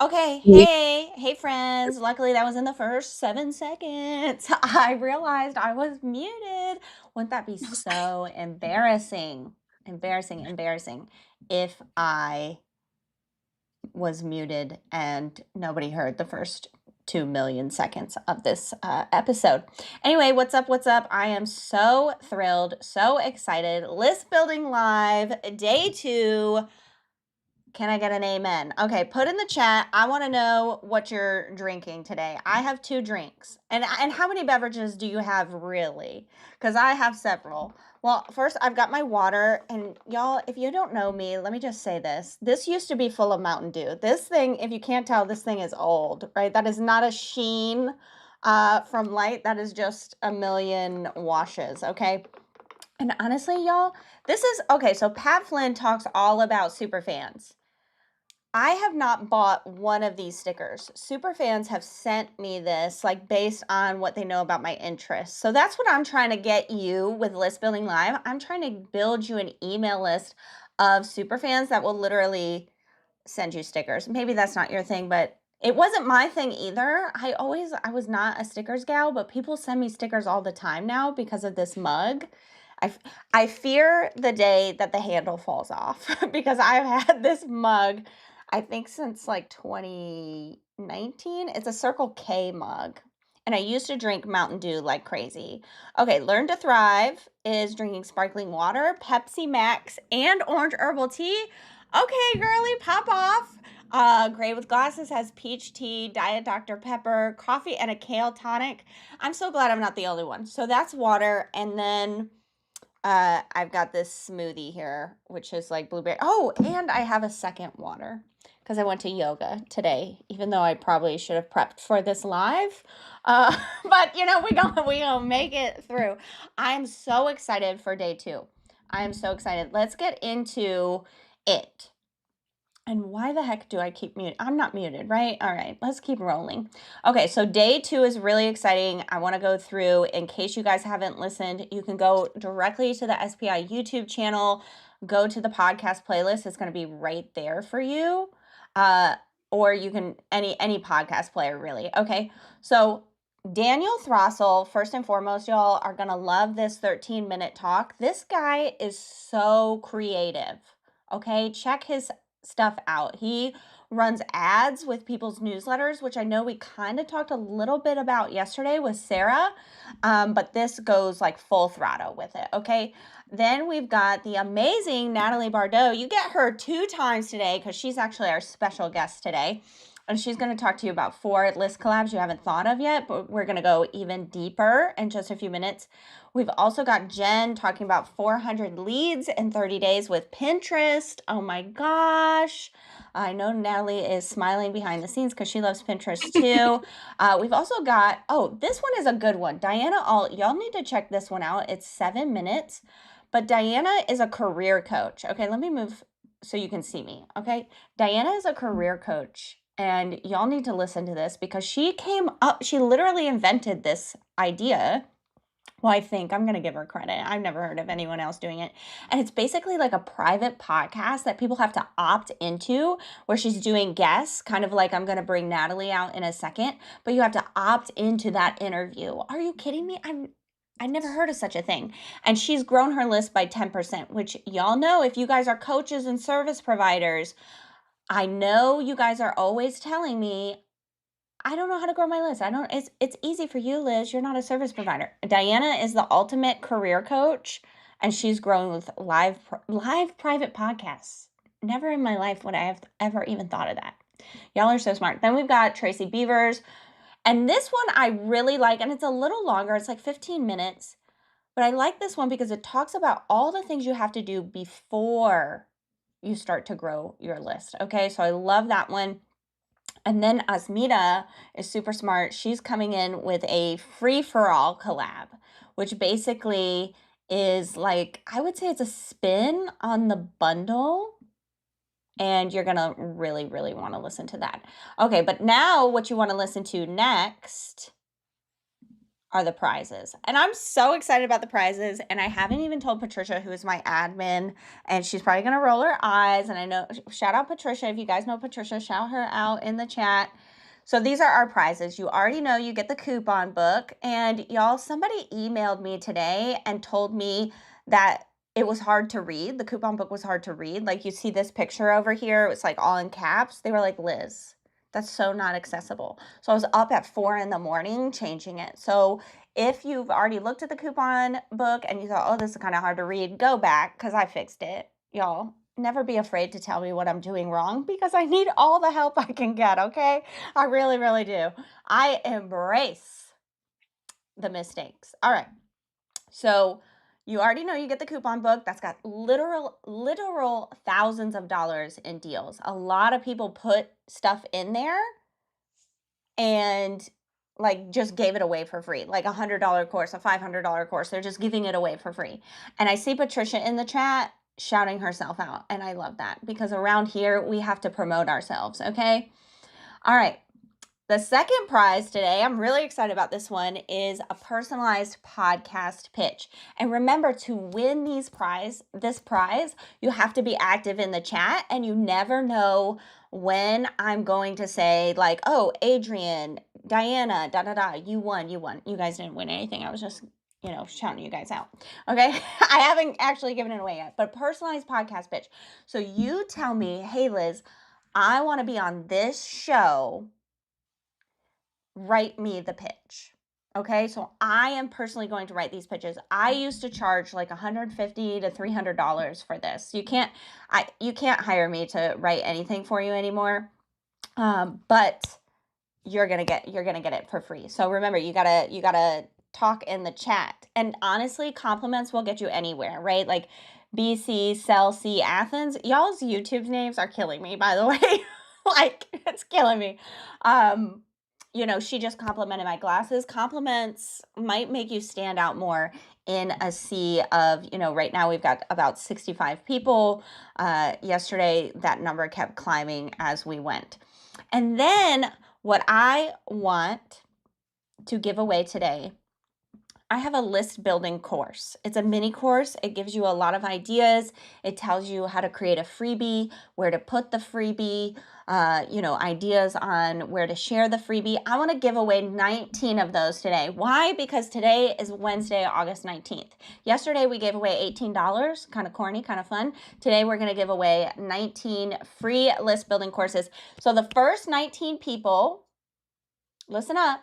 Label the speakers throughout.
Speaker 1: Okay, hey friends. Luckily that was in the first 7 seconds. I realized I was muted. Wouldn't that be so embarrassing? Embarrassing if I was muted and nobody heard the first 2 million seconds of this episode. Anyway, what's up? What's up? I am so thrilled, so excited. List building live, day 2. Can I get an amen? Okay, put in the chat. I want to know what you're drinking today. I have 2 drinks. And how many beverages do you have really? Because I have several. Well, first I've got my water. And y'all, if you don't know me, let me just say this. This used to be full of Mountain Dew. This thing, if you can't tell, this thing is old, right? That is not a sheen from light. That is just a million washes, okay? And honestly, y'all, this is, okay, so Pat Flynn talks all about superfans. I have not bought one of these stickers. Superfans have sent me this, like, based on what they know about my interests. So that's what I'm trying to get you with List Building Live. I'm trying to build you an email list of superfans that will literally send you stickers. Maybe that's not your thing, but it wasn't my thing either. I was not a stickers gal, but people send me stickers all the time now because of this mug. I fear the day that the handle falls off because I've had this mug, I think, since like 2019. It's a Circle K mug. And I used to drink Mountain Dew like crazy. Okay, Learn to Thrive is drinking sparkling water, Pepsi Max, and orange herbal tea. Okay, girly, pop off. Gray with Glasses has peach tea, Diet Dr. Pepper, coffee, and a kale tonic. I'm so glad I'm not the only one. So that's water. And then I've got this smoothie here, which is like blueberry. Oh, and I have a second water because I went to yoga today, even though I probably should have prepped for this live. But we gonna make it through. I'm so excited for day 2. I am so excited. Let's get into it. And why the heck do I keep muted? I'm not muted, right? All right, let's keep rolling. Okay, so day 2 is really exciting. I want to go through, in case you guys haven't listened, you can go directly to the SPI YouTube channel, go to the podcast playlist. It's going to be right there for you. Or you can, any podcast player, really. Okay, so Daniel Throssell, first and foremost, y'all are going to love this 13-minute talk. This guy is so creative. Okay, check his stuff out. He runs ads with people's newsletters, which I know we kind of talked a little bit about yesterday with Sarah, but this goes like full throttle with it, okay? Then we've got the amazing Nadalie Bardo. You get her 2 times today because she's actually our special guest today. And she's going to talk to you about 4 list collabs you haven't thought of yet, but we're going to go even deeper in just a few minutes. We've also got Jen talking about 400 leads in 30 days with Pinterest. Oh my gosh. I know Natalie is smiling behind the scenes because she loves Pinterest too. We've also got, this one is a good one. Diana Alt, y'all need to check this one out. It's 7 minutes, but Diana is a career coach. Okay, let me move so you can see me. Okay, Diana is a career coach. And y'all need to listen to this because she literally invented this idea. Well, I think I'm going to give her credit. I've never heard of anyone else doing it. And it's basically like a private podcast that people have to opt into, where she's doing guests, kind of like I'm going to bring Natalie out in a second, but you have to opt into that interview. Are you kidding me? I never heard of such a thing. And she's grown her list by 10%, which y'all know, if you guys are coaches and service providers, I know you guys are always telling me, I don't know how to grow my list. It's easy for you, Liz. You're not a service provider. Diana is the ultimate career coach, and she's growing with live private podcasts. Never in my life would I have ever even thought of that. Y'all are so smart. Then we've got Tracy Beavers, and this one I really like, and it's a little longer. It's like 15 minutes, but I like this one because it talks about all the things you have to do before you start to grow your list. Okay, so I love that one. And then Asmita is super smart. She's coming in with a free-for-all collab, which basically is like, I would say it's a spin on the bundle. And you're going to really, really want to listen to that. Okay, but now what you want to listen to next are the prizes. And I'm so excited about the prizes. And I haven't even told Patricia, who is my admin, and she's probably going to roll her eyes. And I know, shout out Patricia. If you guys know Patricia, shout her out in the chat. So these are our prizes. You already know you get the coupon book. And y'all, somebody emailed me today and told me that it was hard to read. The coupon book was hard to read. Like, you see this picture over here. It's like all in caps. They were like, Liz, that's so not accessible. So I was up at 4 a.m. changing it. So if you've already looked at the coupon book and you thought, oh, this is kind of hard to read, go back because I fixed it. Y'all, never be afraid to tell me what I'm doing wrong because I need all the help I can get, okay? I really, really do. I embrace the mistakes. All right. So you already know you get the coupon book. That's got literal thousands of dollars in deals. A lot of people put stuff in there and like just gave it away for free, like $100 course, a $500 course. They're just giving it away for free. And I see Patricia in the chat shouting herself out. And I love that because around here, we have to promote ourselves. Okay. All right. The second prize today, I'm really excited about this one, is a personalized podcast pitch. And remember, to win this prize, you have to be active in the chat, and you never know when I'm going to say like, oh, Adrian, Diana, you won. You guys didn't win anything. I was just, shouting you guys out. Okay. I haven't actually given it away yet, but personalized podcast pitch. So you tell me, hey, Liz, I want to be on this show. Write me the pitch. Okay, so I am personally going to write these pitches. I used to charge like $150 to $300 for this. You can't hire me to write anything for you anymore. But you're gonna get it for free. So remember, you gotta talk in the chat. And honestly, compliments will get you anywhere, right? Like BC, Cell C, Athens. Y'all's YouTube names are killing me, by the way. Like, it's killing me. She just complimented my glasses. Compliments might make you stand out more in a sea of, right now we've got about 65 people. Yesterday, that number kept climbing as we went. And then what I want to give away today, I have a list building course. It's a mini course. It gives you a lot of ideas. It tells you how to create a freebie, where to put the freebie, ideas on where to share the freebie. I want to give away 19 of those today. Why? Because today is Wednesday, August 19th. Yesterday, we gave away $18, kind of corny, kind of fun. Today, we're going to give away 19 free list building courses. So the first 19 people, listen up,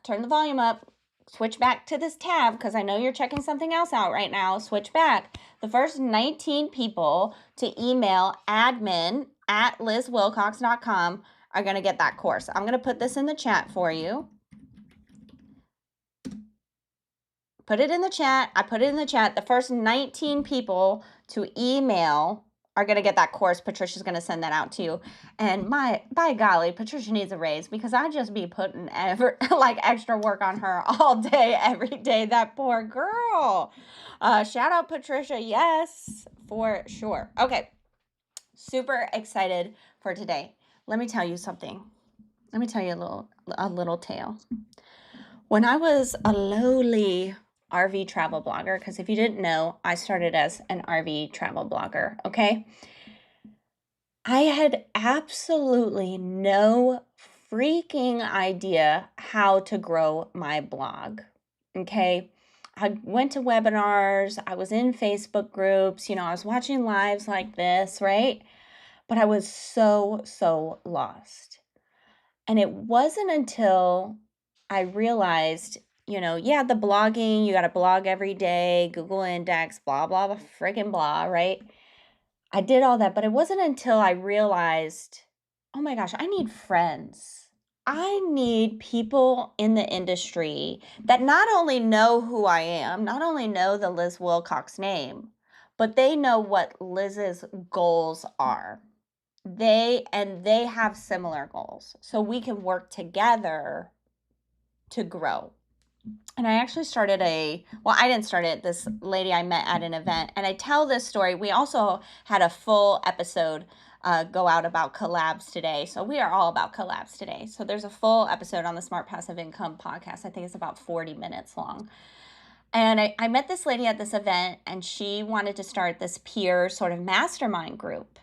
Speaker 1: turn the volume up. Switch back to this tab because I know you're checking something else out right now. Switch back. The first 19 people to email admin@lizwilcox.com are going to get that course. I'm going to put this in the chat for you. Put it in the chat. I put it in the chat. The first 19 people to email are going to get that course. Patricia's going to send that out to you. And by golly, Patricia needs a raise because I just be putting extra work on her all day, every day. That poor girl. Shout out Patricia. Yes, for sure. Okay. Super excited for today. Let me tell you something. Let me tell you a little tale. When I was a lowly RV travel blogger, because if you didn't know, I started as an RV travel blogger, okay? I had absolutely no freaking idea how to grow my blog, okay? I went to webinars, I was in Facebook groups, I was watching lives like this, right? But I was so lost. And it wasn't until I realized, the blogging, you got to blog every day, Google Index, blah, blah, blah, freaking blah, right? I did all that, but it wasn't until I realized, oh my gosh, I need friends. I need people in the industry that not only know who I am, not only know the Liz Wilcox name, but they know what Liz's goals are. They have similar goals, so we can work together to grow. And I actually started I didn't start it. This lady I met at an event, and I tell this story. We also had a full episode go out about collabs today. So we are all about collabs today. So there's a full episode on the Smart Passive Income podcast. I think it's about 40 minutes long. And I met this lady at this event, and she wanted to start this peer sort of mastermind group.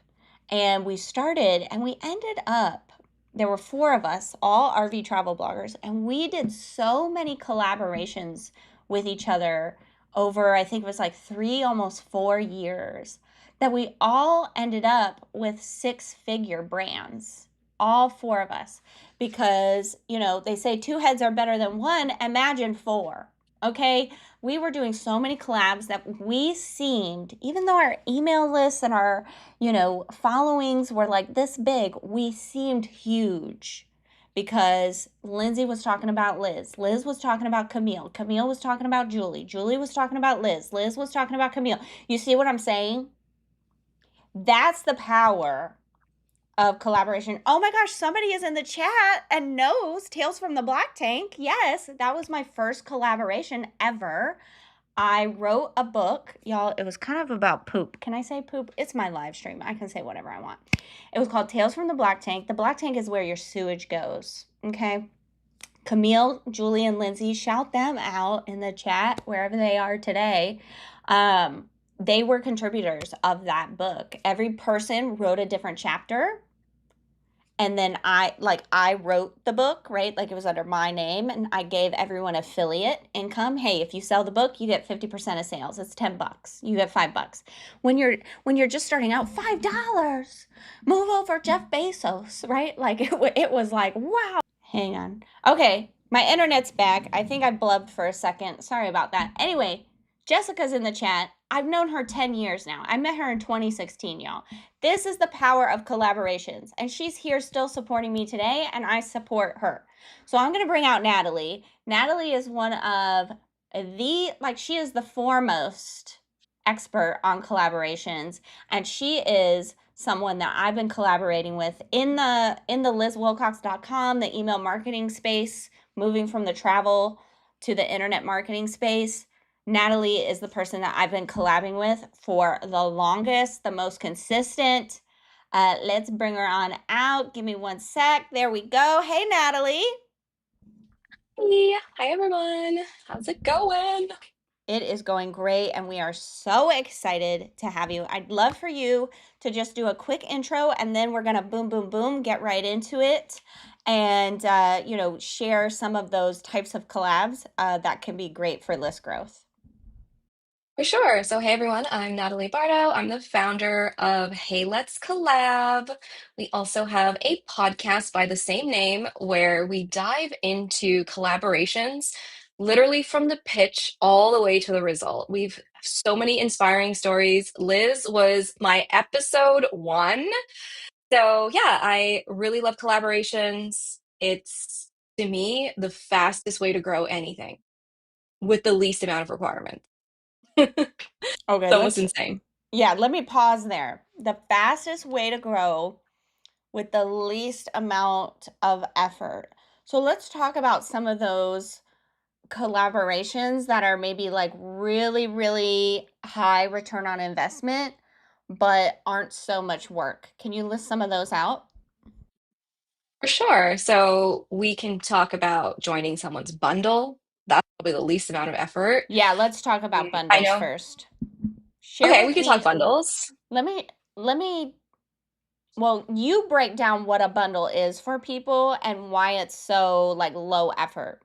Speaker 1: And we started, and we ended up, there were four of us, all RV travel bloggers, and we did so many collaborations with each other over, I think it was like 3, almost 4 years, that we all ended up with 6-figure brands, all four of us, because, they say two heads are better than one. Imagine four. Okay, we were doing so many collabs that we seemed, even though our email lists and our, followings were like this big, we seemed huge because Lindsay was talking about Liz. Liz was talking about Camille. Camille was talking about Julie. Julie was talking about Liz. Liz was talking about Camille. You see what I'm saying? That's the power of collaboration. Oh my gosh, somebody is in the chat and knows Tales from the Black Tank. Yes, that was my first collaboration ever. I wrote a book, y'all. It was kind of about poop. Can I say poop? It's my live stream. I can say whatever I want. It was called Tales from the Black Tank. The Black Tank is where your sewage goes. Okay. Camille, Julie, and Lindsay, shout them out in the chat wherever they are today. They were contributors of that book. Every person wrote a different chapter. And then I wrote the book, right? Like it was under my name, and I gave everyone affiliate income. Hey, if you sell the book, you get 50% of sales. It's $10. You get $5. When you're just starting out, $5. Move over Jeff Bezos, right? Like it was like, wow. Hang on. Okay, my internet's back. I think I blubbed for a second. Sorry about that. Anyway, Jessica's in the chat. I've known her 10 years now. I met her in 2016, y'all. This is the power of collaborations. And she's here still supporting me today, and I support her. So I'm going to bring out Natalie. Natalie is one of she is the foremost expert on collaborations, and she is someone that I've been collaborating with in the LizWilcox.com, the email marketing space, moving from the travel to the internet marketing space. Natalie is the person that I've been collabing with for the longest, the most consistent. Let's bring her on out. Give me one sec. There we go. Hey, Natalie.
Speaker 2: Hey, hi everyone. How's it going?
Speaker 1: It is going great, and we are so excited to have you. I'd love for you to just do a quick intro, and then we're going to boom, boom, boom, get right into it and, share some of those types of collabs that can be great for list growth.
Speaker 2: For sure. So, hey everyone, I'm Nadalie Bardo. I'm the founder of Hey Let's Collab. We also have a podcast by the same name where we dive into collaborations, literally from the pitch all the way to the result. We've so many inspiring stories. Liz was my episode 1. So, yeah, I really love collaborations. It's, to me, the fastest way to grow anything with the least amount of requirements.
Speaker 1: Okay,
Speaker 2: It's almost insane.
Speaker 1: let me pause there. The fastest way to grow with the least amount of effort. So let's talk about some of those collaborations that are maybe like really, really high return on investment, but aren't so much work. Can you list some of those out?
Speaker 2: For sure. So we can talk about joining someone's bundle. That's probably the least amount of effort.
Speaker 1: Yeah, let's talk about
Speaker 2: I
Speaker 1: bundles
Speaker 2: know.
Speaker 1: first. Share
Speaker 2: Okay, we
Speaker 1: with
Speaker 2: could talk
Speaker 1: me.
Speaker 2: bundles.
Speaker 1: Let me, let me, well, you break down what a bundle is for people and why it's so like low effort.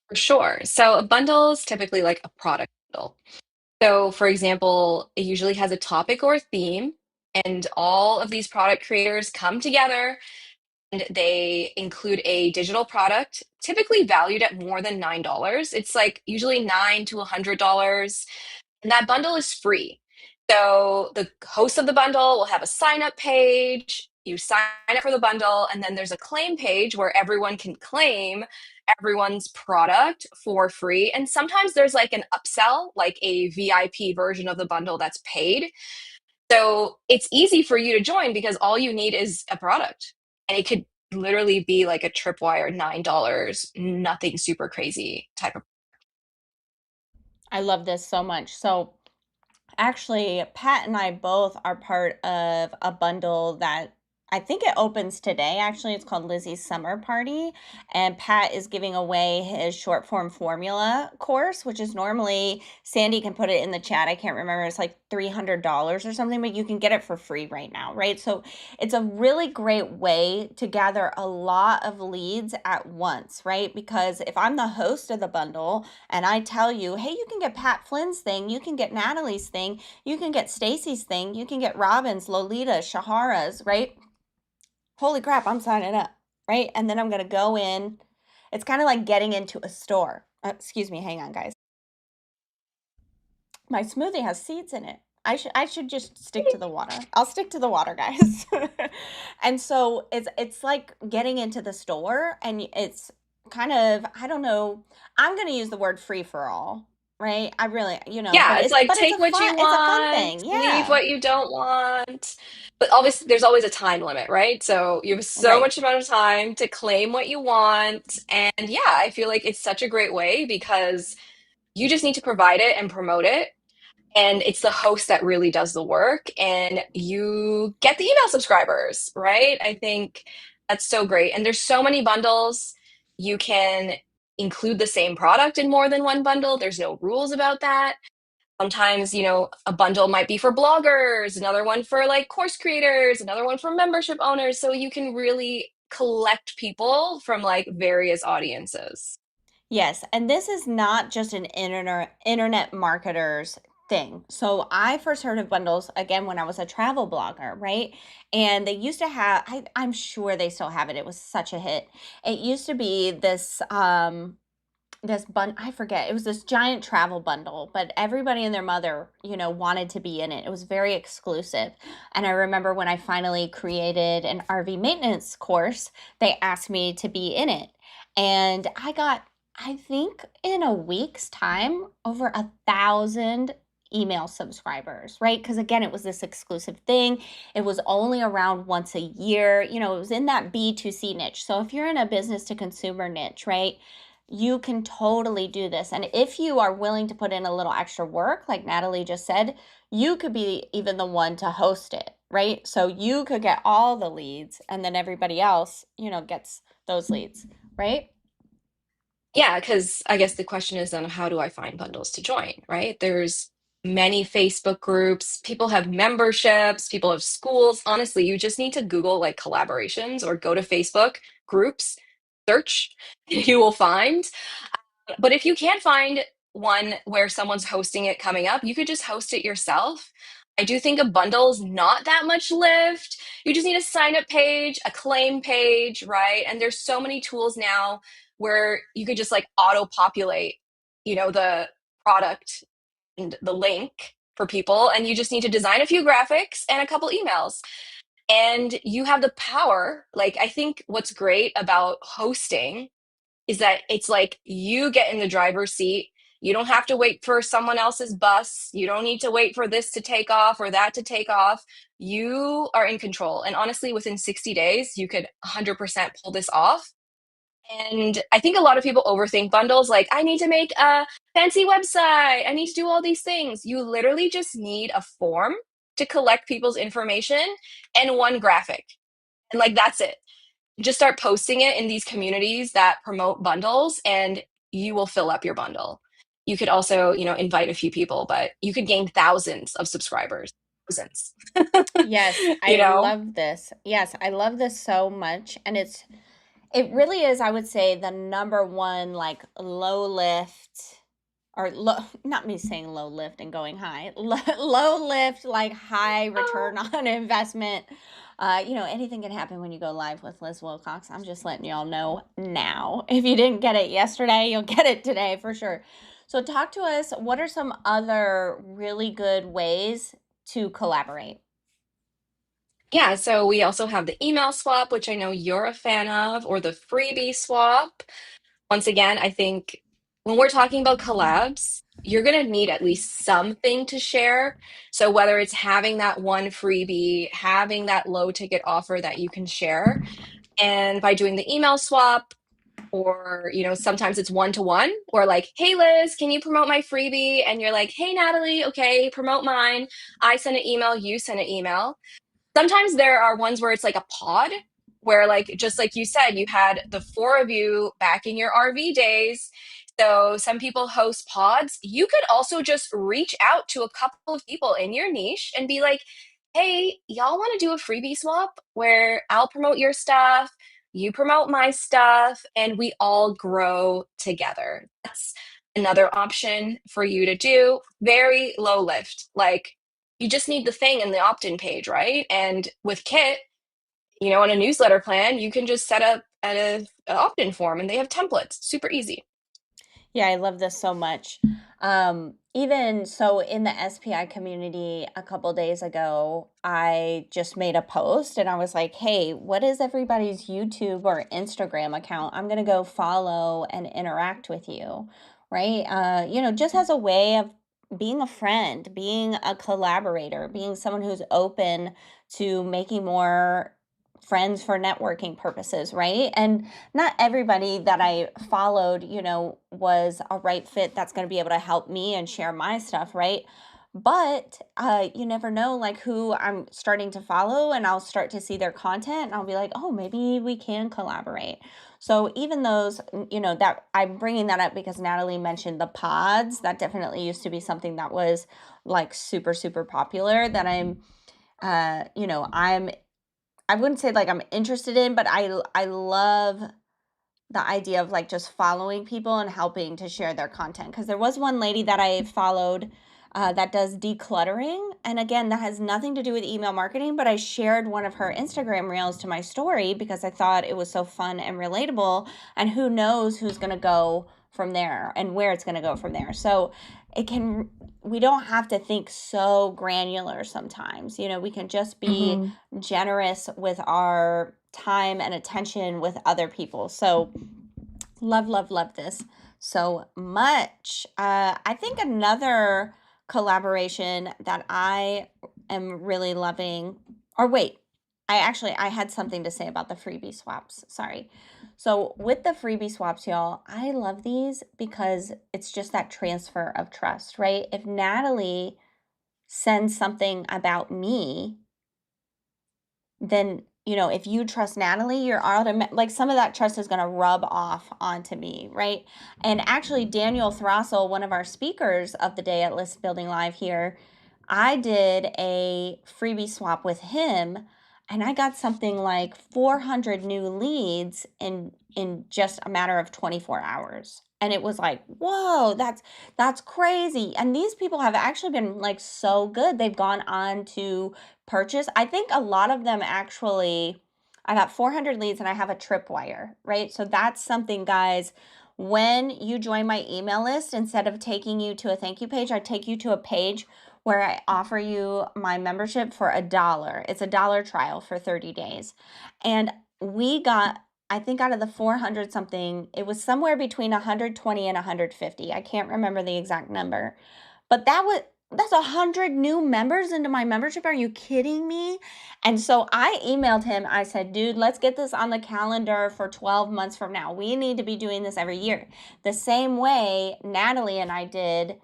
Speaker 2: For sure. So a bundle is typically like a product bundle. So, for example, it usually has a topic or a theme, and all of these product creators come together and they include a digital product, typically valued at more than $9. It's like usually $9 to $100. And that bundle is free. So the host of the bundle will have a sign up page. You sign up for the bundle, and then there's a claim page where everyone can claim everyone's product for free. And sometimes there's like an upsell, like a VIP version of the bundle that's paid. So it's easy for you to join because all you need is a product. And it could literally be like a tripwire $9, nothing super crazy type of.
Speaker 1: I love this so much. So actually, Pat and I both are part of a bundle that I think it opens today. Actually, it's called Lizzie's Summer Party. And Pat is giving away his short form formula course, which is normally, Sandy can put it in the chat. I can't remember. It's like $300 or something, but you can get it for free right now, right? So it's a really great way to gather a lot of leads at once, right? Because if I'm the host of the bundle, and I tell you, hey, you can get Pat Flynn's thing, you can get Natalie's thing, you can get Stacy's thing, you can get Robin's, Lolita, Shahara's, right? Holy crap, I'm signing up, right? And then I'm going to go in. It's kind of like getting into a store. Excuse me, hang on, guys. My smoothie has seeds in it. I should just stick to the water. I'll stick to the water, guys. And so it's like getting into the store, and it's kind of, I don't know, I'm going to use the word free for all, right? I really,
Speaker 2: Yeah, it's like
Speaker 1: but
Speaker 2: take what you
Speaker 1: it's a fun
Speaker 2: want,
Speaker 1: thing.
Speaker 2: leave
Speaker 1: Yeah.
Speaker 2: what you don't want. But obviously, there's always a time limit, right? So you have so
Speaker 1: Right.
Speaker 2: much amount of time to claim what you want. And yeah, I feel like it's such a great way because you just need to provide it and promote it. And it's the host that really does the work, and you get the email subscribers, right? I think that's so great. And there's so many bundles. You can include the same product in more than one bundle. There's no rules about that. Sometimes, a bundle might be for bloggers, another one for like course creators, another one for membership owners. So you can really collect people from like various audiences.
Speaker 1: Yes, and this is not just an internet marketer's thing. So I first heard of bundles again when I was a travel blogger, right? And they used to have, I'm sure they still have it. It was such a hit. It used to be this I forget, it was this giant travel bundle, but everybody and their mother, wanted to be in it. It was very exclusive. And I remember when I finally created an RV maintenance course, they asked me to be in it. And I got, I think in a week's time, over 1,000 email subscribers, right? Because again, it was this exclusive thing. It was only around once a year. It was in that B2C niche. So if you're in a business to consumer niche, right? You can totally do this. And if you are willing to put in a little extra work, like Natalie just said, you could be even the one to host it, right? So you could get all the leads and then everybody else, gets those leads, right?
Speaker 2: Yeah, because I guess the question is then how do I find bundles to join, right? There's many Facebook groups, people have memberships, people have schools. Honestly, you just need to Google like collaborations or go to Facebook groups, search, you will find. But if you can't find one where someone's hosting it coming up, you could just host it yourself. I do think a bundle is not that much lift. You just need a sign up page, a claim page, right? And there's so many tools now where you could just like auto populate, the product and the link for people. And you just need to design a few graphics and a couple emails. And you have the power. Like, I think what's great about hosting is that it's like you get in the driver's seat. You don't have to wait for someone else's bus. You don't need to wait for this to take off or that to take off. You are in control. And honestly, within 60 days, you could 100% pull this off. And I think a lot of people overthink bundles like, I need to make a fancy website. I need to do all these things. You literally just need a form to collect people's information and one graphic. And like, that's it. Just start posting it in these communities that promote bundles and you will fill up your bundle. You could also, invite a few people, but you could gain thousands of subscribers. Thousands.
Speaker 1: Yes,
Speaker 2: you
Speaker 1: I
Speaker 2: know?
Speaker 1: love this. Yes, I love this so much. And it really is, I would say, the number one like low lift or low, not me saying low lift and going high, low lift, like high return on investment. Anything can happen when you go live with Liz Wilcox. I'm just letting y'all know now. If you didn't get it yesterday, you'll get it today for sure. So, talk to us. What are some other really good ways to collaborate?
Speaker 2: Yeah, so we also have the email swap, which I know you're a fan of, or the freebie swap. Once again, I think when we're talking about collabs, you're going to need at least something to share. So whether it's having that one freebie, having that low ticket offer that you can share, and by doing the email swap, Or, sometimes it's one to one, or like, hey, Liz, can you promote my freebie? And you're like, hey, Natalie, okay, promote mine. I send an email, you send an email. Sometimes there are ones where it's like a pod, where, like, just like you said, you had the four of you back in your RV days. So some people host pods. You could also just reach out to a couple of people in your niche and be like, hey, y'all want to do a freebie swap where I'll promote your stuff, you promote my stuff, and we all grow together. That's another option for you to do. Very low lift. Like, you just need the thing in the opt-in page, right? And with Kit, on a newsletter plan, you can just set up an opt-in form and they have templates. Super easy.
Speaker 1: Yeah, I love this so much. Even so, in the SPI community a couple days ago, I just made a post and I was like, hey, what is everybody's YouTube or Instagram account? I'm going to go follow and interact with you, right? Just as a way of being a friend, being a collaborator, being someone who's open to making more friends for networking purposes, right? And not everybody that I followed, was a right fit that's going to be able to help me and share my stuff, right? But you never know, like, who I'm starting to follow, and I'll start to see their content, and I'll be like, oh, maybe we can collaborate. So even those, that I'm bringing that up because Natalie mentioned the pods. That definitely used to be something that was like super, super popular. That I wouldn't say like I'm interested in, but I love the idea of like just following people and helping to share their content. Because there was one lady that I followed that does decluttering. And again, that has nothing to do with email marketing, but I shared one of her Instagram reels to my story because I thought it was so fun and relatable. And who knows who's going to go from there and where it's going to go from there. So we don't have to think so granular sometimes. We can just be generous with our time and attention with other people. So love, love, love this so much. I think another collaboration that I am really loving, or wait, I had something to say about the freebie swaps. Sorry. So with the freebie swaps, y'all, I love these because it's just that transfer of trust, right? If Natalie sends something about me, then if you trust Natalie, you're automatic, like, some of that trust is going to rub off onto me, right? And actually, Daniel Throssell, one of our speakers of the day at List Building Live here, I did a freebie swap with him, and I got something like 400 new leads in just a matter of 24 hours. And it was like, whoa, that's crazy. And these people have actually been like so good. They've gone on to purchase. I think a lot of them actually, I got 400 leads and I have a tripwire, right? So that's something, guys. When you join my email list, instead of taking you to a thank you page, I take you to a page where I offer you my membership for $1. It's $1 trial for 30 days. And we got, I think out of the 400 something, it was somewhere between 120 and 150. I can't remember the exact number. But that's 100 new members into my membership. Are you kidding me? And so I emailed him. I said, dude, let's get this on the calendar for 12 months from now. We need to be doing this every year. The same way Natalie and I did.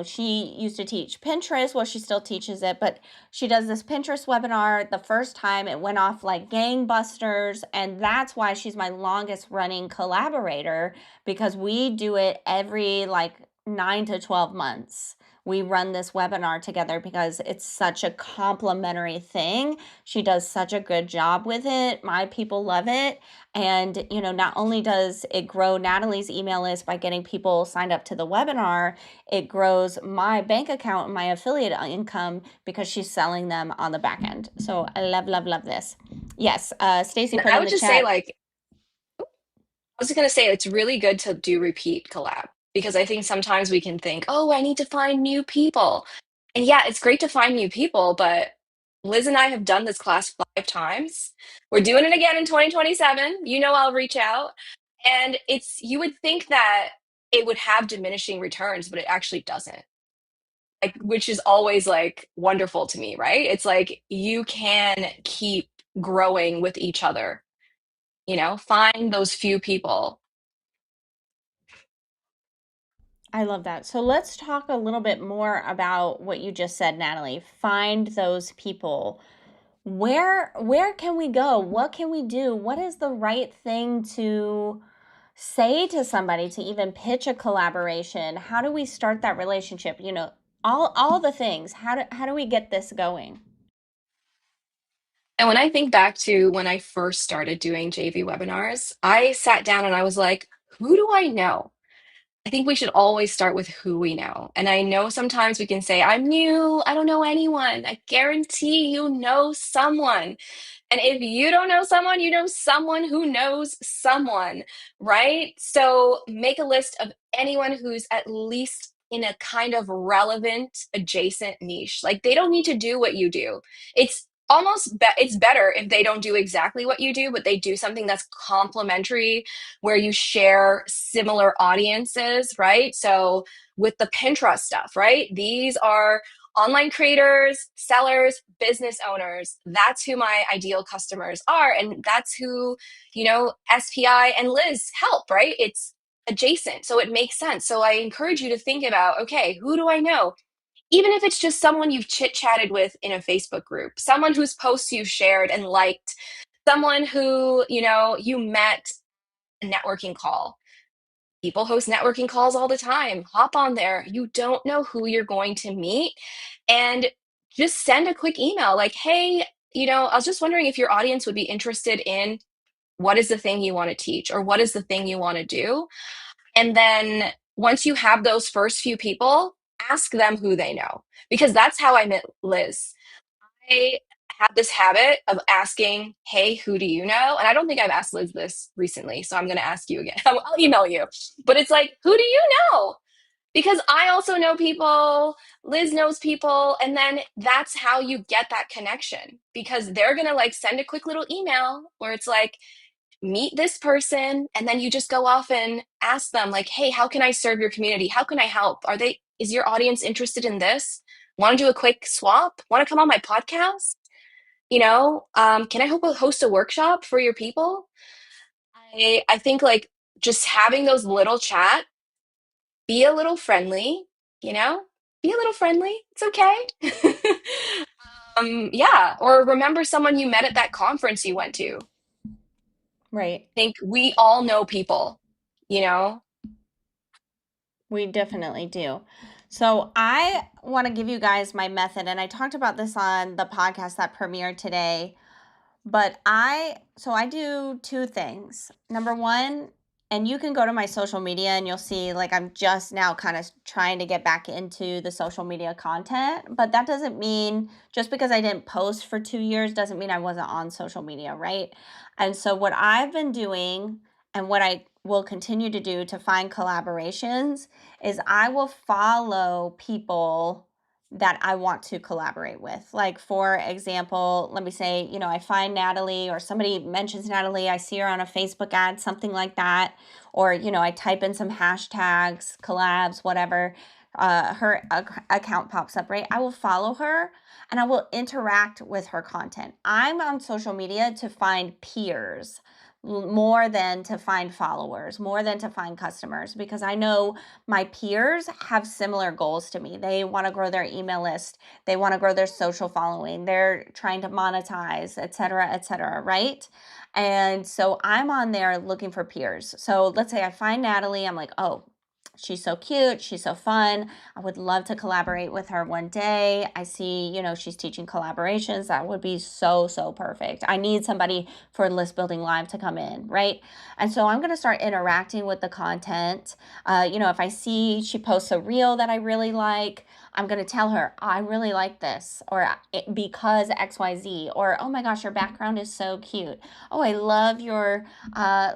Speaker 1: She used to teach Pinterest. Well, she still teaches it, but she does this Pinterest webinar. The first time it went off like gangbusters. And that's why she's my longest running collaborator, because we do it every like 9 to 12 months. We run this webinar together because it's such a complimentary thing. She does such a good job with it. My people love it. And, not only does it grow Natalie's email list by getting people signed up to the webinar, it grows my bank account and my affiliate income because she's selling them on the back end. So I love, love, love this. Yes, Stacy
Speaker 2: And
Speaker 1: put
Speaker 2: I
Speaker 1: in
Speaker 2: would
Speaker 1: the
Speaker 2: just say,
Speaker 1: chat.
Speaker 2: like, I was going to say it's really good to do repeat collab, because I think sometimes we can think, oh, I need to find new people. And yeah, it's great to find new people, but Liz and I have done this class 5 times. We're doing it again in 2027. I'll reach out. And you would think that it would have diminishing returns, but it actually doesn't. Like, which is always like wonderful to me, right? It's like you can keep growing with each other. Find those few people.
Speaker 1: I love that. So let's talk a little bit more about what you just said, Natalie. Find those people. Where can we go? What can we do? What is the right thing to say to somebody to even pitch a collaboration? How do we start that relationship? All the things. How do we get this going?
Speaker 2: And when I think back to when I first started doing JV webinars, I sat down and I was like, who do I know? I think we should always start with who we know. And I know sometimes we can say, I'm new, I don't know anyone. I guarantee you know someone. And if you don't know someone, you know someone who knows someone, right? So make a list of anyone who's at least in a kind of relevant adjacent niche. Like they don't need to do what you do. It's it's better if they don't do exactly what you do, but they do something that's complementary where you share similar audiences, right? So with the Pinterest stuff, right? These are online creators, sellers, business owners. That's who my ideal customers are. And that's who, SPI and Liz help, right? It's adjacent. So it makes sense. So I encourage you to think about, okay, who do I know? Even if it's just someone you've chit chatted with in a Facebook group, someone whose posts you've shared and liked, someone who, you met a networking call. People host networking calls all the time. Hop on there. You don't know who you're going to meet. And just send a quick email like, hey, I was just wondering if your audience would be interested in what is the thing you want to teach or what is the thing you want to do. And then once you have those first few people, ask them who they know. Because that's how I met Liz. I have this habit of asking, hey, who do you know? And I don't think I've asked Liz this recently, so I'm going to ask you again. I'll email you. But it's like, who do you know? Because I also know people, Liz knows people, and then that's how you get that connection. Because they're going to like send a quick little email where it's like, meet this person, and then you just go off and ask them like, hey, how can I serve your community? How can I help? Is your audience interested in this? Want to do a quick swap? Want to come on my podcast? Can I host a workshop for your people? I think like just having those little chat, be a little friendly, you know, be a little friendly. It's okay. Yeah. Or remember someone you met at that conference you went to.
Speaker 1: Right.
Speaker 2: I think we all know people, you know?
Speaker 1: We definitely do. So I want to give you guys my method, and I talked about this on the podcast that premiered today. But I do two things. Number one, and you can go to my social media and you'll see like I'm just now kind of trying to get back into the social media content. But that doesn't mean just because I didn't post for 2 years doesn't mean I wasn't on social media, right? And so what I've been doing and what I will continue to do to find collaborations is I will follow people that I want to collaborate with. Like, for example, let me say, I find Natalie or somebody mentions Natalie, I see her on a Facebook ad, something like that. Or, I type in some hashtags, collabs, whatever. Her account pops up, right? I will follow her and I will interact with her content. I'm on social media to find peers more than to find followers, more than to find customers, because I know my peers have similar goals to me. They want to grow their email list, they want to grow their social following, they're trying to monetize, et cetera, right? And so I'm on there looking for peers. So let's say I find Natalie, I'm like, oh, she's so cute, she's so fun, I would love to collaborate with her one day. I see, she's teaching collaborations. That would be so, so perfect. I need somebody for List Building Live to come in, right? And so I'm going to start interacting with the content. If I see she posts a reel that I really like, I'm going to tell her, I really like this, or because XYZ, or oh my gosh, your background is so cute. Oh, I love your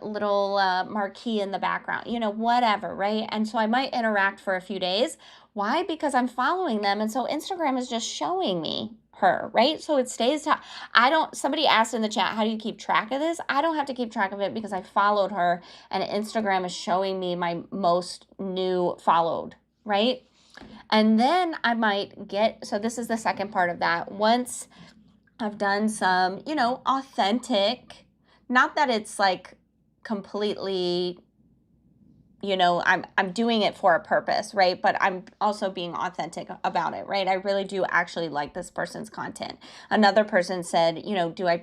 Speaker 1: little marquee in the background, whatever, right? And so I might interact for a few days. Why? Because I'm following them. And so Instagram is just showing me her, right? So it stays. Somebody asked in the chat, how do you keep track of this? I don't have to keep track of it because I followed her and Instagram is showing me my most new followed, right? And then I might so this is the second part of that. Once I've done some, authentic not that it's like completely, I'm doing it for a purpose, right? But I'm also being authentic about it, right? I really do actually like this person's content. Another person said,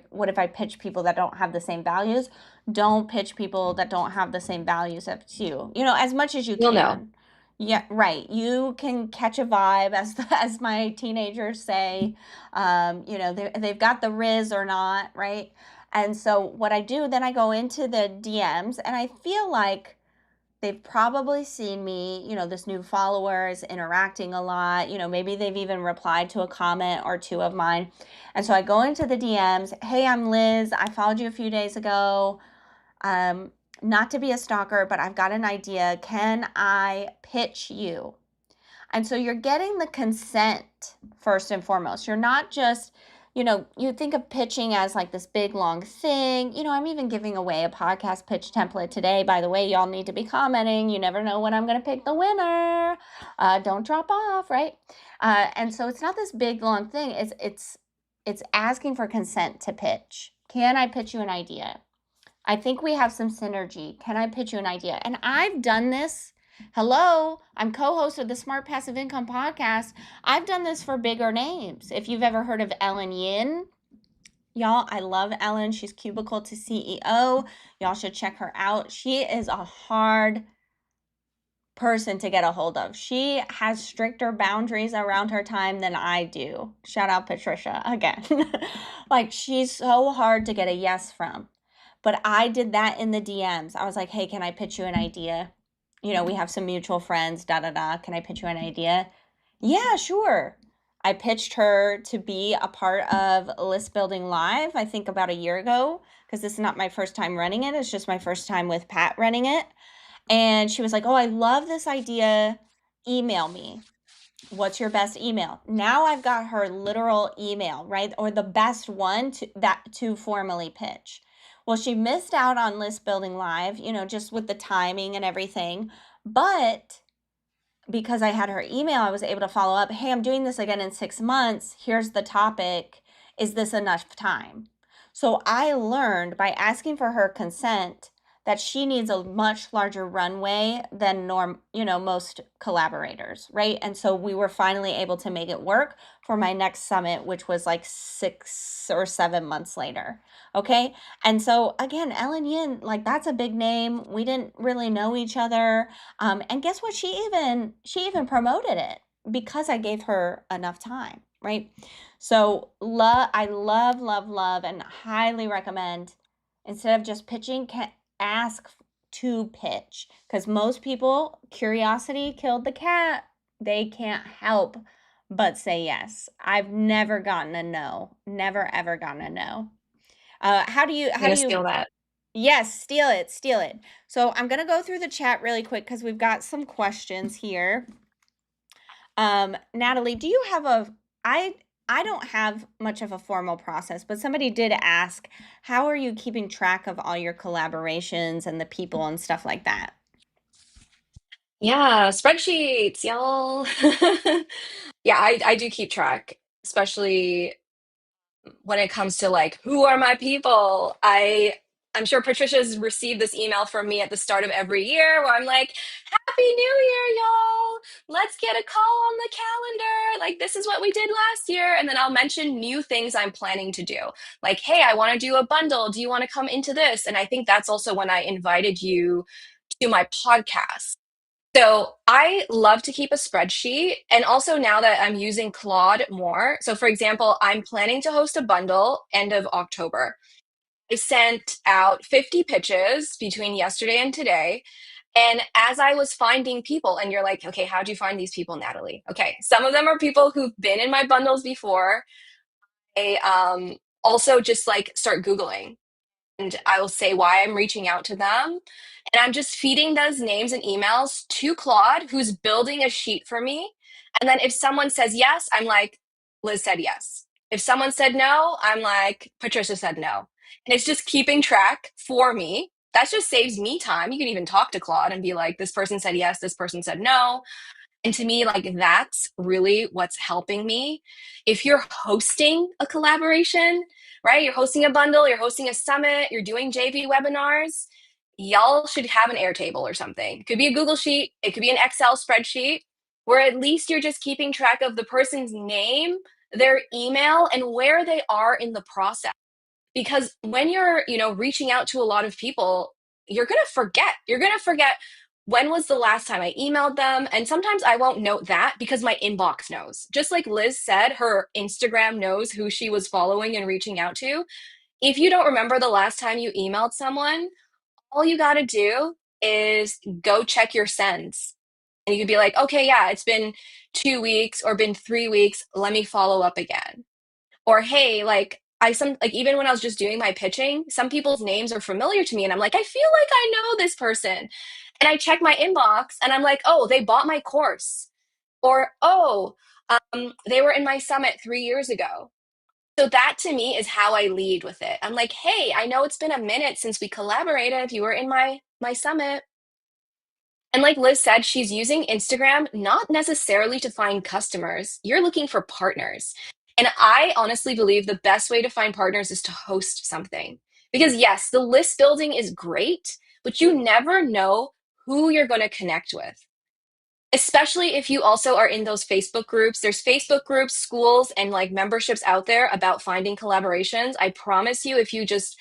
Speaker 1: what if I pitch people that don't have the same values? Don't pitch people that don't have the same values as you. As much as you
Speaker 2: You'll know.
Speaker 1: can. Yeah, right. You can catch a vibe, as my teenagers say. They've got the Riz or not, right? And so what I do, then I go into the DMs, and I feel like they've probably seen me, this new follower is interacting a lot. Maybe they've even replied to a comment or two of mine. And so I go into the DMs. Hey, I'm Liz. I followed you a few days ago. Um, Not to be a stalker, but I've got an idea. Can I pitch you? And so you're getting the consent first and foremost. You're not just, you think of pitching as like this big long thing. I'm even giving away a podcast pitch template today. By the way, y'all need to be commenting. You never know when I'm going to pick the winner. Don't drop off, right? And so it's not this big long thing. It's asking for consent to pitch. Can I pitch you an idea? I think we have some synergy. Can I pitch you an idea? And I've done this. Hello, I'm co-host of the Smart Passive Income podcast. I've done this for bigger names. If you've ever heard of Ellen Yin, y'all, I love Ellen. She's Cubicle to CEO. Y'all should check her out. She is a hard person to get a hold of. She has stricter boundaries around her time than I do. Shout out Patricia again. Like, she's so hard to get a yes from. But I did that in the DMs. I was like, hey, can I pitch you an idea? We have some mutual friends, da da da. Can I pitch you an idea? Yeah, sure. I pitched her to be a part of List Building Live, I think about a year ago, because this is not my first time running it. It's just my first time with Pat running it. And she was like, oh, I love this idea. Email me. What's your best email? Now I've got her literal email, right? Or the best one to formally pitch. Well, she missed out on List Building Live, just with the timing and everything. But because I had her email, I was able to follow up. Hey, I'm doing this again in 6 months. Here's the topic. Is this enough time? So I learned by asking for her consent that she needs a much larger runway than most collaborators, right? And so we were finally able to make it work for my next summit, which was like 6 or 7 months later. Okay. And so again, Ellen Yin, like, that's a big name. We didn't really know each other. And guess what? She even promoted it because I gave her enough time, right? So I love, love, love, and highly recommend, instead of just pitching, ask to pitch, because most people, curiosity killed the cat. They can't help but say yes. I've never gotten a no. Never ever gotten a no. How do you
Speaker 2: I'm
Speaker 1: how
Speaker 2: gonna
Speaker 1: do
Speaker 2: steal
Speaker 1: you
Speaker 2: that.
Speaker 1: Yes, steal it, steal it. So I'm gonna go through the chat really quick because we've got some questions here. Natalie, do you have I don't have much of a formal process, but somebody did ask, how are you keeping track of all your collaborations and the people and stuff like that?
Speaker 2: Yeah, spreadsheets, y'all. Yeah, I do keep track, especially when it comes to like who are my people. I'm sure Patricia's received this email from me at the start of every year where I'm like, Happy New Year, y'all. Let's get a call on the calendar. Like, this is what we did last year. And then I'll mention new things I'm planning to do. Like, hey, I want to do a bundle. Do you want to come into this? And I think that's also when I invited you to my podcast. So I love to keep a spreadsheet. And also now that I'm using Claude more. So for example, I'm planning to host a bundle end of October. I sent out 50 pitches between yesterday and today. And as I was finding people, and you're like, okay, how'd you find these people, Natalie? Okay, some of them are people who've been in my bundles before. I also just like start Googling and I will say why I'm reaching out to them. And I'm just feeding those names and emails to Claude, who's building a sheet for me. And then if someone says yes, I'm like, Liz said yes. If someone said no, I'm like, Patricia said no. And it's just keeping track for me. That just saves me time. You can even talk to Claude and be like, this person said yes, this person said no. And to me, like that's really what's helping me. If you're hosting a collaboration, right? You're hosting a bundle, you're hosting a summit, you're doing JV webinars, y'all should have an Airtable or something. It could be a Google Sheet, it could be an Excel spreadsheet, where at least you're just keeping track of the person's name, their email, and where they are in the process. Because when you're, reaching out to a lot of people, you're going to forget when was the last time I emailed them. And sometimes I won't note that because my inbox knows. Just like Liz said, her Instagram knows who she was following and reaching out to. If you don't remember the last time you emailed someone, all you got to do is go check your sends. And you could be like, okay, yeah, it's been 2 weeks or been 3 weeks. Let me follow up again. Or hey, like even when I was just doing my pitching, some people's names are familiar to me and I'm like, I feel like I know this person. And I check my inbox and I'm like, oh, they bought my course. Or oh, they were in my summit 3 years ago. So that to me is how I lead with it. I'm like, hey, I know it's been a minute since we collaborated. You were in my summit. And like Liz said, she's using Instagram not necessarily to find customers. You're looking for partners. And I honestly believe the best way to find partners is to host something. Because yes, the list building is great, but you never know who you're going to connect with. Especially if you also are in those Facebook groups. There's Facebook groups, schools, and like memberships out there about finding collaborations. I promise you, if you just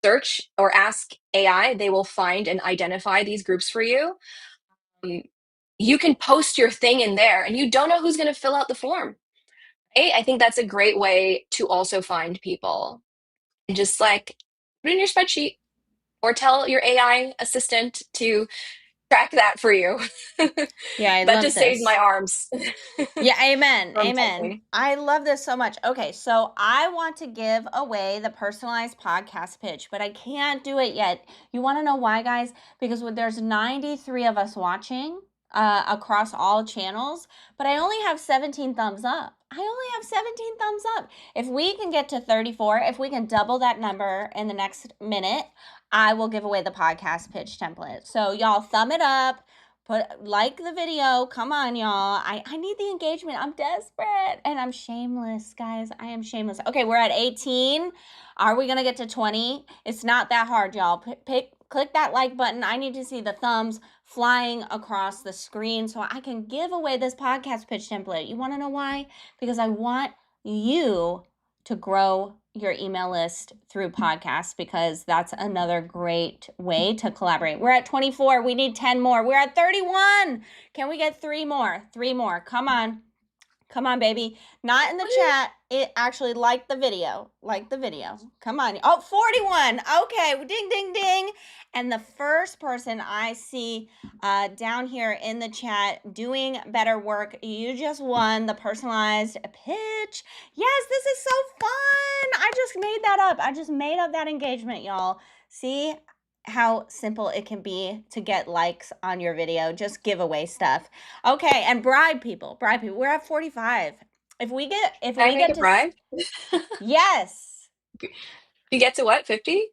Speaker 2: search or ask AI, they will find and identify these groups for you. Um, you can post your thing in there and you don't know who's going to fill out the form. Right? I think that's a great way to also find people. And just like put it in your spreadsheet or tell your AI assistant to track that for you.
Speaker 1: Yeah, I
Speaker 2: That
Speaker 1: love
Speaker 2: just saves my
Speaker 1: this.
Speaker 2: arms
Speaker 1: Yeah, amen.
Speaker 2: from
Speaker 1: Amen.
Speaker 2: typing.
Speaker 1: I love this so much. Okay, so I want to give away the personalized podcast pitch, but I can't do it yet. You want to know why, guys? Because there's 93 of us watching across all channels, but I only have 17 thumbs up. I only have 17 thumbs up. If we can get to 34, if we can double that number in the next minute, I will give away the podcast pitch template. So y'all thumb it up. Like the video. Come on, y'all. I need the engagement. I'm desperate. And I'm shameless, guys. I am shameless. Okay, we're at 18. Are we going to get to 20? It's not that hard, y'all. Click that like button. I need to see the thumbs flying across the screen so I can give away this podcast pitch template. You want to know why? Because I want you to grow your email list through podcasts, because that's another great way to collaborate. We're at 24. We need 10 more. We're at 31. Can we get 3 more? 3 more. Come on. Come on, baby. Not in the chat. It actually like the video. Like the video. Come on. Oh, 41. Okay. Ding, ding, ding. And the first person I see down here in the chat doing better work, you just won the personalized pitch. Yes, this is so fun. I just made that up. I just made up that engagement, y'all. See how simple it can be to get likes on your video. Just give away stuff. Okay, and bribe people. Bribe people. We're at 45. If we
Speaker 2: Can I make
Speaker 1: get
Speaker 2: a
Speaker 1: to
Speaker 2: bribe?
Speaker 1: yes.
Speaker 2: You get to what, 50?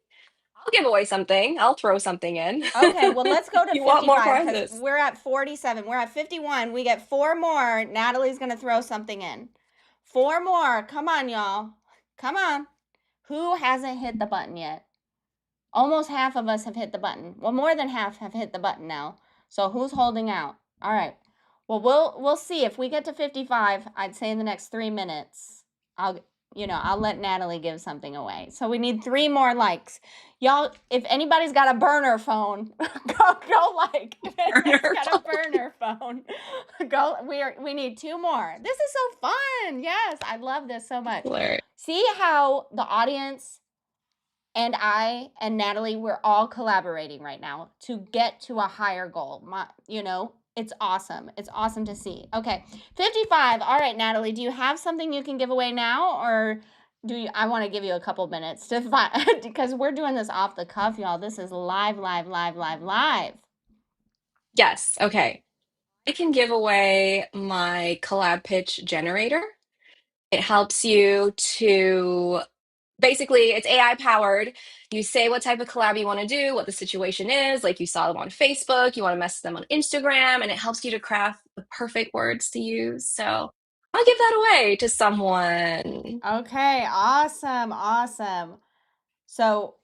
Speaker 2: I'll give away something. I'll throw something in.
Speaker 1: Okay, well, let's go to
Speaker 2: You want more
Speaker 1: 55 because
Speaker 2: prizes.
Speaker 1: we're at 47. We're at 51. We get 4 more. Natalie's going to throw something in. 4 more. Come on, y'all. Come on. Who hasn't hit the button yet? Almost half of us have hit the button. Well, more than half have hit the button now. So who's holding out? All right. Well, we'll see if we get to 55. I'd say in the next 3 minutes, I'll let Natalie give something away. So we need 3 more likes. Y'all, if anybody's got a burner phone, go like. If anybody's got a burner phone, go. We need 2 more. This is so fun. Yes, I love this so much.
Speaker 2: Hilarious.
Speaker 1: See how the audience and I and Natalie, we're all collaborating right now to get to a higher goal. It's awesome. It's awesome to see. Okay, 55. All right, Natalie, do you have something you can give away now, or I want to give you a couple minutes to find because we're doing this off the cuff, y'all. This is live, live, live, live, live.
Speaker 2: Yes. Okay. I can give away my collab pitch generator. It helps you to Basically, it's AI powered. You say what type of collab you want to do, what the situation is. Like you saw them on Facebook, you want to message them on Instagram, and it helps you to craft the perfect words to use. So I'll give that away to someone.
Speaker 1: Okay, awesome, awesome. So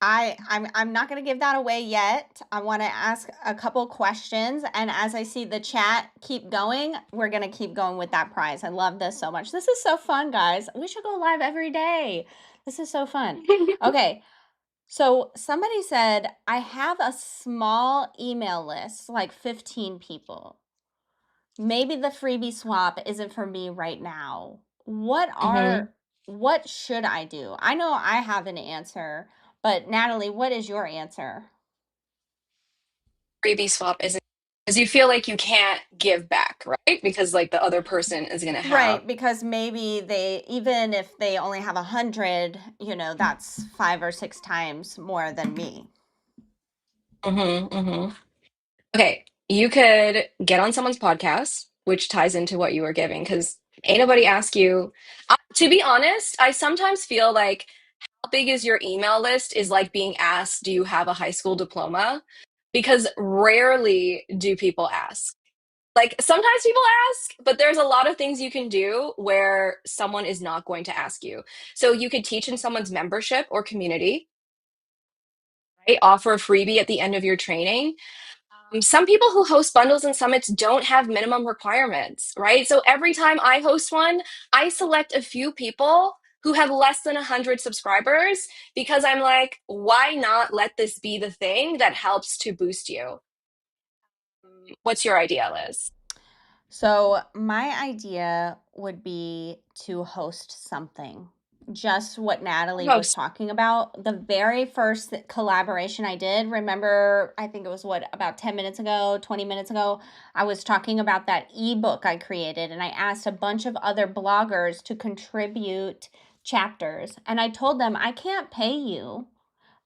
Speaker 1: I'm not going to give that away yet. I want to ask a couple questions, and as I see the chat keep going, we're going to keep going with that prize. I love this so much. This is so fun, guys. We should go live every day. This is so fun. Okay. So somebody said, I have a small email list, like 15 people. Maybe the freebie swap isn't for me right now.
Speaker 2: Mhm.
Speaker 1: What should I do? I know I have an answer, but Natalie, what is your answer?
Speaker 2: Freebie swap isn't because you feel like you can't give back, right? Because like the other person is going to have.
Speaker 1: Right, because maybe even if they only have 100, that's 5 or 6 times more than me.
Speaker 2: Hmm. Okay, you could get on someone's podcast, which ties into what you were giving, because ain't nobody ask you. To be honest, I sometimes feel like how big is your email list is like being asked, do you have a high school diploma? Because rarely do people ask. Like sometimes people ask, but there's a lot of things you can do where someone is not going to ask you. So you could teach in someone's membership or community, right? Offer a freebie at the end of your training. Some people who host bundles and summits don't have minimum requirements, right? So every time I host one, I select a few people who have less than 100 subscribers because I'm like, why not let this be the thing that helps to boost you? What's your idea, Liz?
Speaker 1: So, my idea would be to host something. Just what Natalie was
Speaker 2: Host.
Speaker 1: talking about. The very first collaboration I did, remember, I think it was about 10 minutes ago, 20 minutes ago, I was talking about that ebook I created, and I asked a bunch of other bloggers to contribute chapters. And I told them, I can't pay you,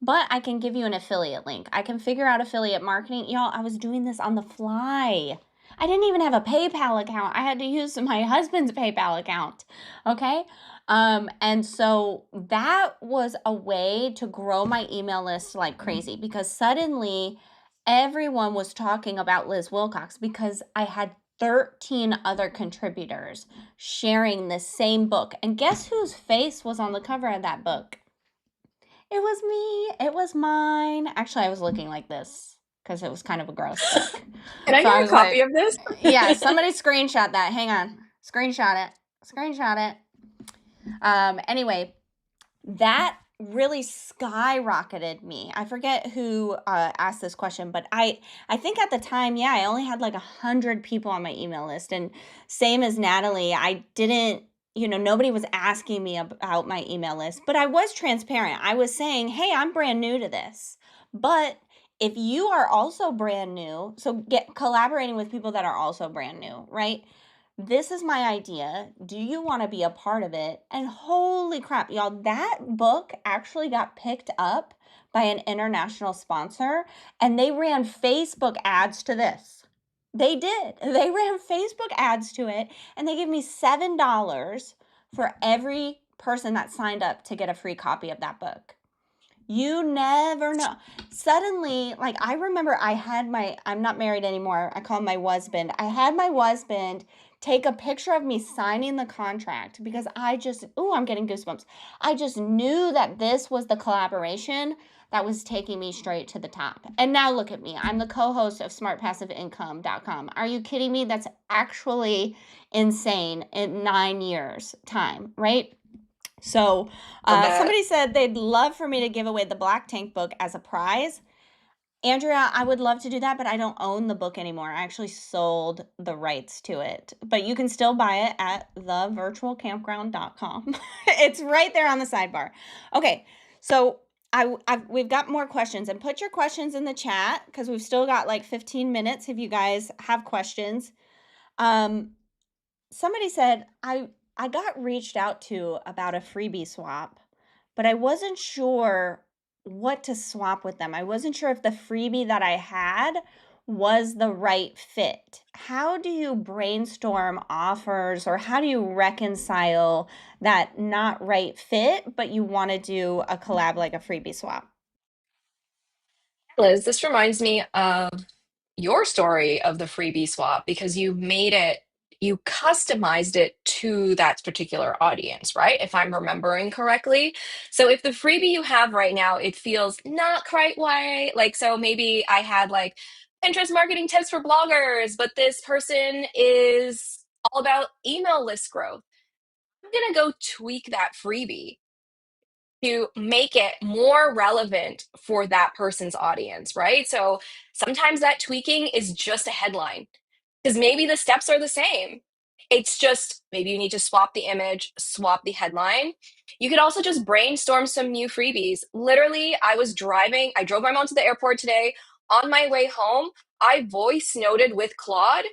Speaker 1: but I can give you an affiliate link. I can figure out affiliate marketing. Y'all, I was doing this on the fly. I didn't even have a PayPal account. I had to use my husband's PayPal account. Okay? And so that was a way to grow my email list like crazy because suddenly everyone was talking about Liz Wilcox because I had 13 other contributors sharing the same book. And guess whose face was on the cover of that book? It was me. It was mine. Actually, I was looking like this because it was kind of a gross book.
Speaker 2: Can I
Speaker 1: So I
Speaker 2: get a
Speaker 1: was
Speaker 2: copy
Speaker 1: like,
Speaker 2: of this?
Speaker 1: yeah, somebody screenshot that. Hang on. Screenshot it. Screenshot it. Anyway, that really skyrocketed me. I forget who asked this question, but I think at the time, yeah, I only had like 100 people on my email list, and same as Natalie, I didn't. Nobody was asking me about my email list, but I was transparent. I was saying, hey, I'm brand new to this. But if you are also brand new, so get collaborating with people that are also brand new, right? This is my idea. Do you want to be a part of it? And holy crap, y'all, that book actually got picked up by an international sponsor and they ran Facebook ads to this. They did. They ran Facebook ads to it and they gave me $7 for every person that signed up to get a free copy of that book. You never know. Suddenly, like I remember I'm not married anymore. I call him my husband. I had my husband take a picture of me signing the contract because I'm getting goosebumps. I just knew that this was the collaboration that was taking me straight to the top. And now look at me. I'm the co-host of smartpassiveincome.com. Are you kidding me? That's actually insane in 9 years time, right? So,
Speaker 2: Love that.
Speaker 1: somebody said they'd love for me to give away the Black Tank book as a prize. Andrea, I would love to do that, but I don't own the book anymore. I actually sold the rights to it. But you can still buy it at thevirtualcampground.com. It's right there on the sidebar. Okay, so we've got more questions. And put your questions in the chat because we've still got like 15 minutes if you guys have questions. Um, Somebody said I got reached out to about a freebie swap, but I wasn't sure what to swap with them. I wasn't sure if the freebie that I had was the right fit? How do you brainstorm offers, or how do you reconcile that not right fit, but you want to do a collab like a freebie swap?
Speaker 2: Liz, this reminds me of your story of the freebie swap because you customized it to that particular audience, right? If I'm remembering correctly. So if the freebie you have right now, it feels not quite right. Like, so maybe I had like Pinterest marketing tips for bloggers, but this person is all about email list growth. I'm going to go tweak that freebie to make it more relevant for that person's audience, right? So sometimes that tweaking is just a headline because maybe the steps are the same. It's just maybe you need to swap the image, swap the headline. You could also just brainstorm some new freebies. Literally, I drove my mom to the airport today. On my way home, I voice noted with Claude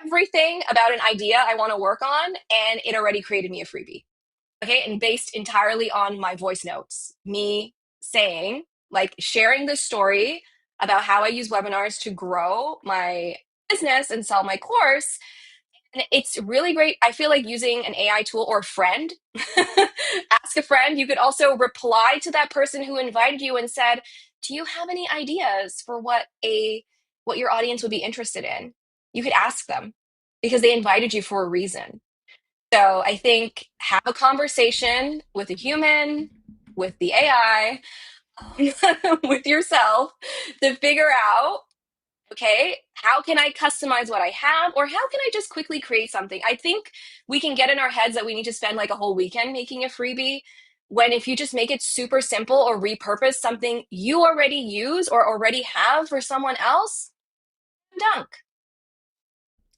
Speaker 2: everything about an idea I want to work on, and it already created me a freebie. Okay, and based entirely on my voice notes, me saying, like, sharing this story about how I use webinars to grow my business and sell my course. And it's really great. I feel like using an AI tool or a friend, ask a friend. You could also reply to that person who invited you and said, "Do you have any ideas for what your audience would be interested in?" You could ask them because they invited you for a reason. So I think have a conversation with a human, with the AI, with yourself to figure out, okay, how can I customize what I have? Or how can I just quickly create something? I think we can get in our heads that we need to spend like a whole weekend making a freebie. When if you just make it super simple or repurpose something you already use or already have for someone else, dunk.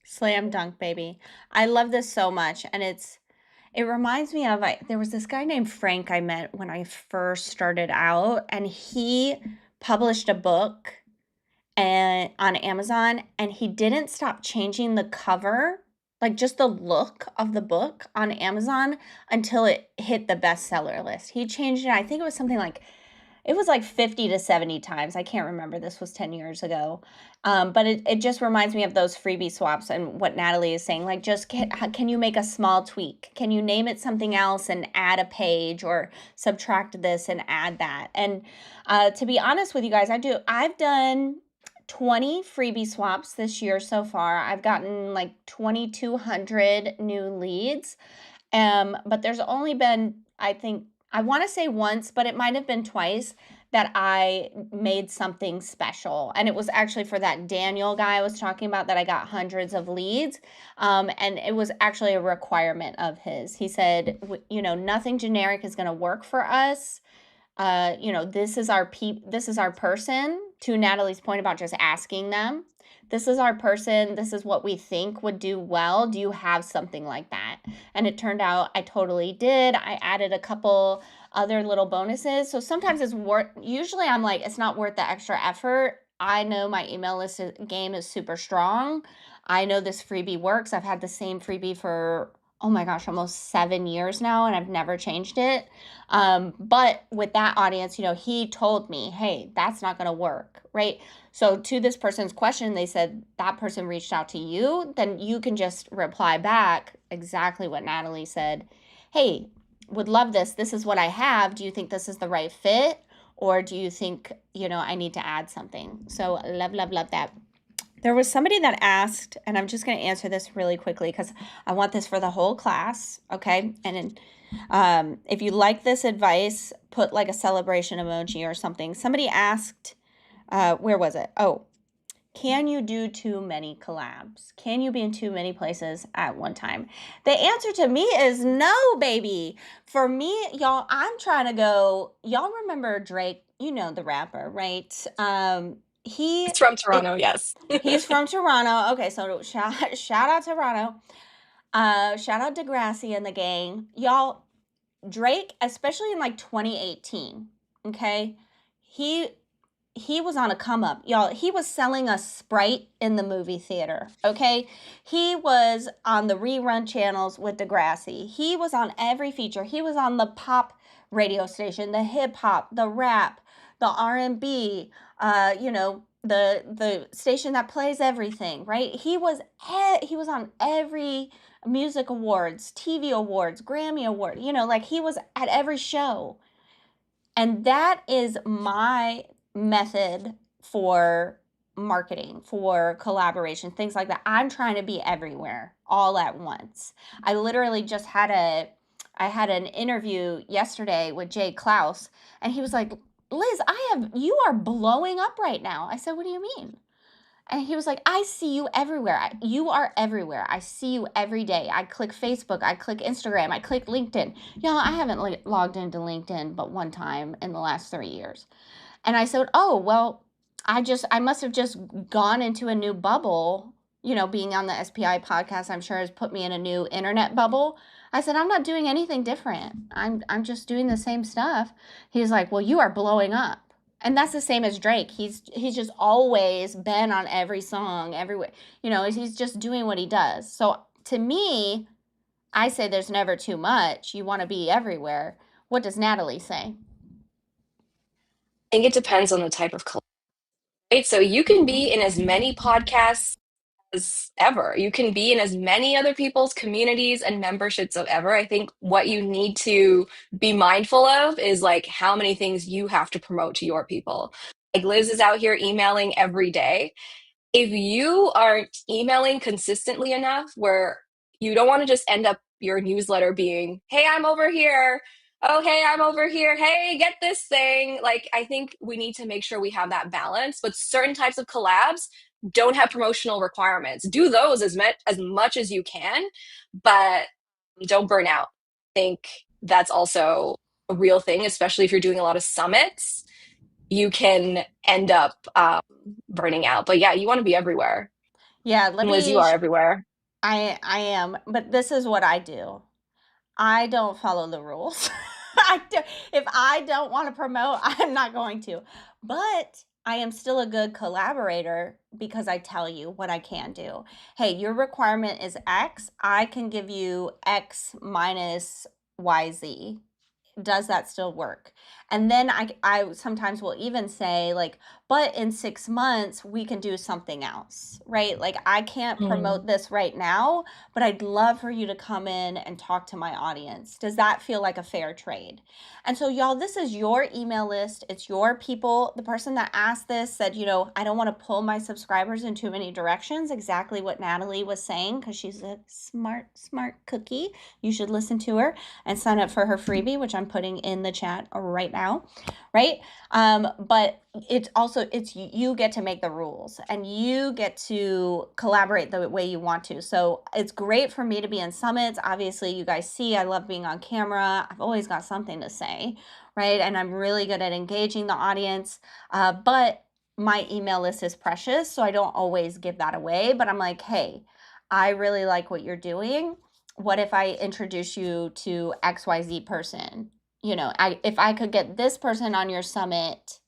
Speaker 1: Slam dunk, baby. I love this so much. And it reminds me of, there was this guy named Frank I met when I first started out, and he published a book and on Amazon, and he didn't stop changing the cover, like just the look of the book on Amazon, until it hit the bestseller list. He changed it. I think it was something like, it was like 50 to 70 times. I can't remember. This was 10 years ago. But it just reminds me of those freebie swaps and what Natalie is saying. Like, just can you make a small tweak? Can you name it something else and add a page, or subtract this and add that? And to be honest with you guys, I've done 20 freebie swaps this year so far. I've gotten like 2,200 new leads. But there's only been, I think, I want to say once, but it might have been twice, that I made something special. And it was actually for that Daniel guy I was talking about that I got hundreds of leads. And it was actually a requirement of his. He said, nothing generic is going to work for us. This is this is our person, to Natalie's point about just asking them. This is our person. This is what we think would do well. Do you have something like that? And it turned out I totally did. I added a couple other little bonuses. So sometimes usually I'm like, it's not worth the extra effort. I know my email list game is super strong. I know this freebie works. I've had the same freebie for, oh my gosh, almost 7 years now, and I've never changed it. But with that audience, he told me, hey, that's not going to work, right? So to this person's question, they said that person reached out to you, then you can just reply back exactly what Natalie said. Hey, would love this. This is what I have. Do you think this is the right fit? Or do you think, I need to add something? So love, love, love that. There was somebody that asked, and I'm just going to answer this really quickly because I want this for the whole class, okay? And if you like this advice, put like a celebration emoji or something. Somebody asked, where was it? Oh, can you do too many collabs? Can you be in too many places at one time? The answer to me is no, baby. For me, y'all, I'm trying to go. Y'all remember Drake? You know the rapper, right? He
Speaker 2: It's from
Speaker 1: it,
Speaker 2: Toronto, yes.
Speaker 1: He's from Toronto. Okay, so shout out Toronto. Shout out Degrassi and the gang. Y'all, Drake, especially in like 2018, okay? He he was on a come up. Y'all, he was selling a Sprite in the movie theater, okay? He was on the rerun channels with Degrassi. He was on every feature. He was on the pop radio station, the hip hop, the rap, the R&B, the station that plays everything, right? He was on every music awards, TV awards, Grammy award, like he was at every show. And that is my method for marketing, for collaboration, things like that. I'm trying to be everywhere all at once. I literally just had a I had an interview yesterday with Jay Klaus, and he was like, "Liz, you are blowing up right now." I said, "What do you mean?" And he was like, "I see you everywhere. You are everywhere. I see you every day. I click Facebook, I click Instagram, I click LinkedIn." Y'all, I haven't logged into LinkedIn but one time in the last 3 years. And I said, "Oh, well, I must have just gone into a new bubble. Being on the SPI podcast, I'm sure has put me in a new internet bubble." I said, "I'm not doing anything different. I'm just doing the same stuff." He's like, "Well, you are blowing up." And that's the same as Drake. He's just always been on every song, everywhere. He's just doing what he does. So to me, I say there's never too much. You want to be everywhere. What does Natalie say?
Speaker 2: I think it depends on the type of collab, right? So you can be in as many podcasts as ever. You can be in as many other people's communities and memberships of ever. I think what you need to be mindful of is like how many things you have to promote to your people. Like Liz is out here emailing every day. If you aren't emailing consistently enough where you don't want to just end up your newsletter being, "Hey, I'm over here. Oh, hey, I'm over here. Hey, get this thing." Like, I think we need to make sure we have that balance. But certain types of collabs don't have promotional requirements. Do those as much as you can, but don't burn out. I think that's also a real thing, especially if you're doing a lot of summits. You can end up burning out. But yeah, you want to be everywhere.
Speaker 1: Yeah,
Speaker 2: And Liz, you are everywhere.
Speaker 1: I am, but this is what I do. I don't follow the rules. If I don't want to promote, I'm not going to. But I am still a good collaborator because I tell you what I can do. Hey, your requirement is X. I can give you X minus YZ. Does that still work? And then I sometimes will even say, like, but in 6 months we can do something else, right? Like, I can't
Speaker 2: Mm.
Speaker 1: promote this right now, but I'd love for you to come in and talk to my audience. Does that feel like a fair trade? And so, y'all, this is your email list. It's your people. The person that asked this said, "I don't want to pull my subscribers in too many directions." Exactly what Natalie was saying, because she's a smart cookie. You should listen to her and sign up for her freebie, which I'm putting in the chat right now, right? But it's you get to make the rules and you get to collaborate the way you want to. So it's great for me to be in summits. Obviously, you guys see I love being on camera. I've always got something to say, right? And I'm really good at engaging the audience. But my email list is precious, so I don't always give that away. But I'm like, hey, I really like what you're doing. What if I introduce you to XYZ person? If I could get this person on your summit,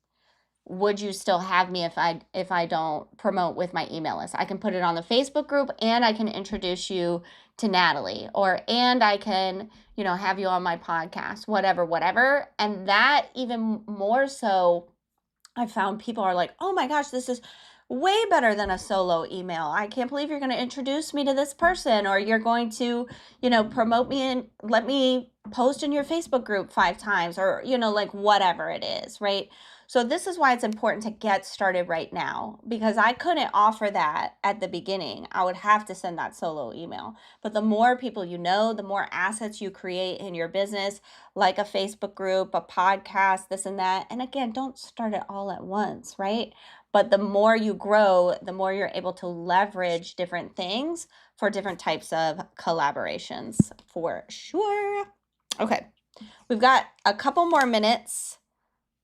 Speaker 1: would you still have me if I don't promote with my email list? I can put it on the Facebook group and I can introduce you to Natalie, and I can, have you on my podcast, whatever. And that even more so, I found people are like, "Oh my gosh, this is way better than a solo email. I can't believe you're going to introduce me to this person, or you're going to, promote me and let me post in your Facebook group 5 times, or, like whatever it is," right? So this is why it's important to get started right now, because I couldn't offer that at the beginning. I would have to send that solo email. But the more people the more assets you create in your business, like a Facebook group, a podcast, this and that. And again, don't start it all at once, right? But the more you grow, the more you're able to leverage different things for different types of collaborations, for sure. Okay, we've got a couple more minutes.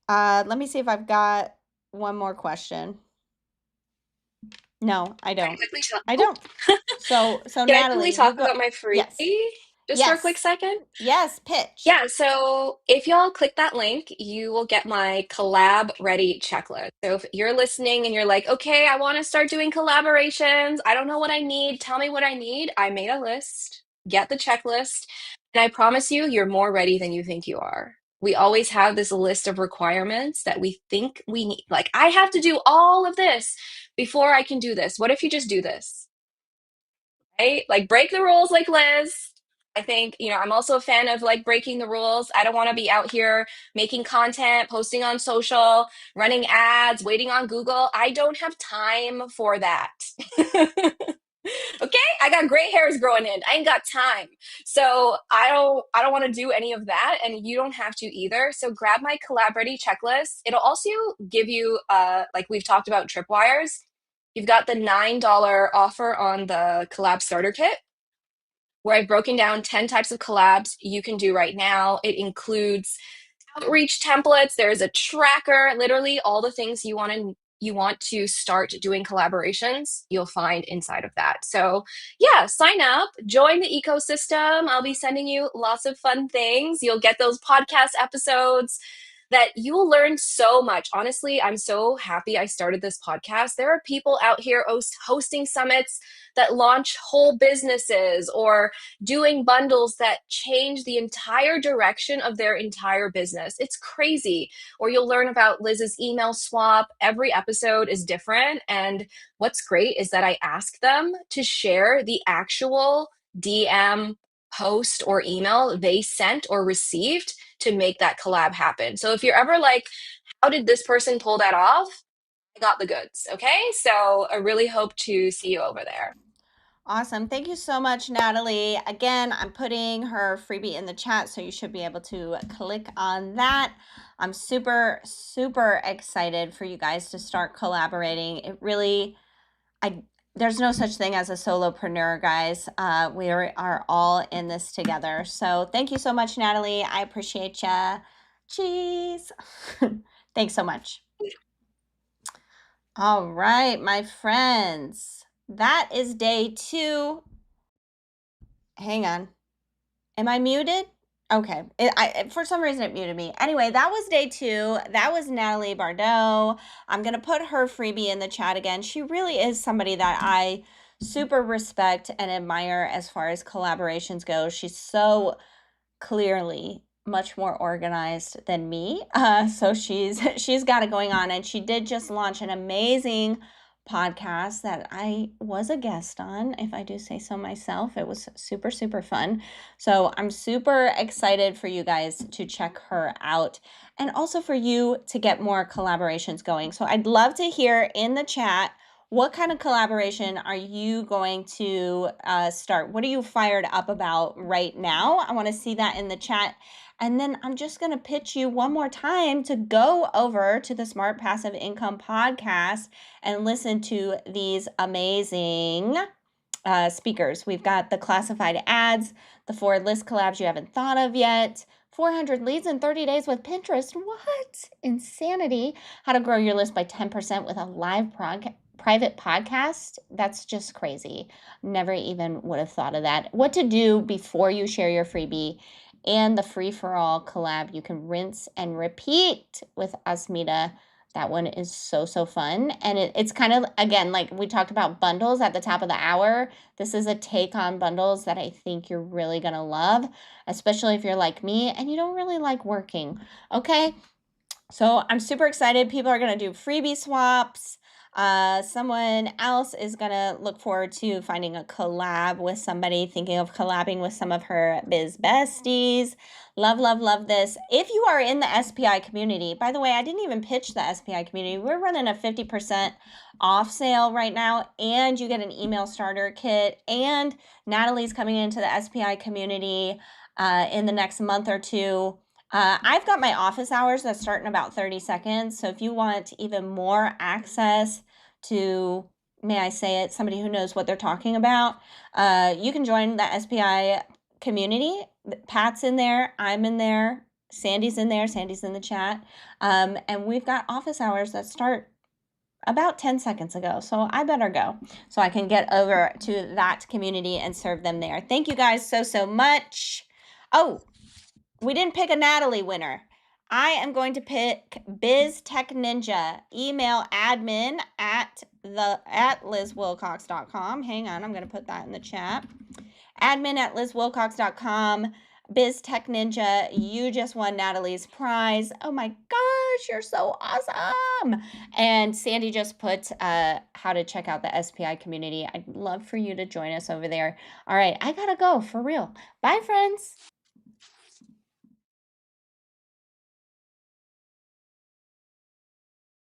Speaker 1: Let me see if I've got one more question. No, I
Speaker 2: Can I
Speaker 1: don't.
Speaker 2: quickly talk?
Speaker 1: I
Speaker 2: Oh,
Speaker 1: don't. So
Speaker 2: can I
Speaker 1: Natalie,
Speaker 2: quickly
Speaker 1: you
Speaker 2: talk
Speaker 1: go.
Speaker 2: about my
Speaker 1: Yes.
Speaker 2: freebie just for a quick
Speaker 1: Yes.
Speaker 2: second?
Speaker 1: Yes, pitch.
Speaker 2: Yeah, so if y'all click that link, you will get my collab ready checklist. So if you're listening and you're like, "Okay, I want to start doing collaborations. I don't know what I need. Tell me what I need." I made a list. Get the checklist. And I promise you, you're more ready than you think you are. We always have this list of requirements that we think we need. Like, I have to do all of this before I can do this. What if you just do this? Right? Like, break the rules like Liz. I think, I'm also a fan of like breaking the rules. I don't want to be out here making content, posting on social, running ads, waiting on Google. I don't have time for that. Okay, I got gray hairs growing in. I ain't got time. So I don't want to do any of that, and you don't have to either. So grab my Collabority checklist. It'll also give you like we've talked about tripwires. You've got the $9 offer on the collab starter kit, where I've broken down 10 types of collabs you can do right now. It includes outreach templates. There's a tracker, literally all the things you want to start doing collaborations, you'll find inside of that. So yeah, sign up, join the ecosystem. I'll be sending you lots of fun things. You'll get those podcast episodes that you will learn so much. Honestly, I'm so happy I started this podcast. There are people out here hosting summits that launch whole businesses or doing bundles that change the entire direction of their entire business. It's crazy. Or you'll learn about Liz's email swap. Every episode is different. And what's great is that I ask them to share the actual DM, post, or email they sent or received to make that collab happen. So if you're ever like, how did this person pull that off? I got the goods. Okay. So I really hope to see you over there.
Speaker 1: Awesome. Thank you so much, Natalie. Again, I'm putting her freebie in the chat, so you should be able to click on that. I'm super, super excited for you guys to start collaborating. It really, there's no such thing as a solopreneur, guys. We are all in this together. So thank you so much, Natalie. I appreciate ya. Cheese. Thanks so much. All right, my friends. That is day 2. Hang on. Am I muted? Okay. For some reason, it muted me. Anyway, that was day 2. That was Nadalie Bardo. I'm going to put her freebie in the chat again. She really is somebody that I super respect and admire as far as collaborations go. She's so clearly much more organized than me. So she's got it going on, and she did just launch an amazing podcast that I was a guest on, if I do say so myself. It was super, super fun. So I'm super excited for you guys to check her out, and also for you to get more collaborations going. So I'd love to hear in the chat, what kind of collaboration are you going to start? What are you fired up about right now? I want to see that in the chat. And then I'm just going to pitch you one more time to go over to the Smart Passive Income podcast and listen to these amazing speakers. We've got the classified ads, the 4 list collabs you haven't thought of yet, 400 leads in 30 days with Pinterest. What? Insanity. How to grow your list by 10% with a live private podcast. That's just crazy. Never even would have thought of that. What to do before you share your freebie, and the free-for-all collab you can rinse and repeat with Asmita. That one is so, so fun. And it's kind of, again, like we talked about bundles at the top of the hour. This is a take on bundles that I think you're really going to love, especially if you're like me and you don't really like working. Okay. So I'm super excited. People are going to do freebie swaps. Someone else is going to look forward to finding a collab with somebody, thinking of collabing with some of her biz besties. Love, love, love this. If you are in the SPI community, by the way, I didn't even pitch the SPI community. We're running a 50% off sale right now, and you get an email starter kit, and Natalie's coming into the SPI community in the next month or 2. I've got my office hours that start in about 30 seconds. So if you want even more access to, may I say it, somebody who knows what they're talking about, you can join the SPI community. Pat's in there. I'm in there. Sandy's in there. Sandy's in the chat. And we've got office hours that start about 10 seconds ago. So I better go so I can get over to that community and serve them there. Thank you guys so, so much. Oh, we didn't pick a Natalie winner. I am going to pick Biz Tech Ninja. Email admin at lizwilcox.com. Hang on, I'm going to put that in the chat. Admin at lizwilcox.com. Biz Tech Ninja, you just won Natalie's prize. Oh my gosh, you're so awesome. And Sandy just put how to check out the SPI community. I'd love for you to join us over there. All right, I gotta go for real. Bye, friends.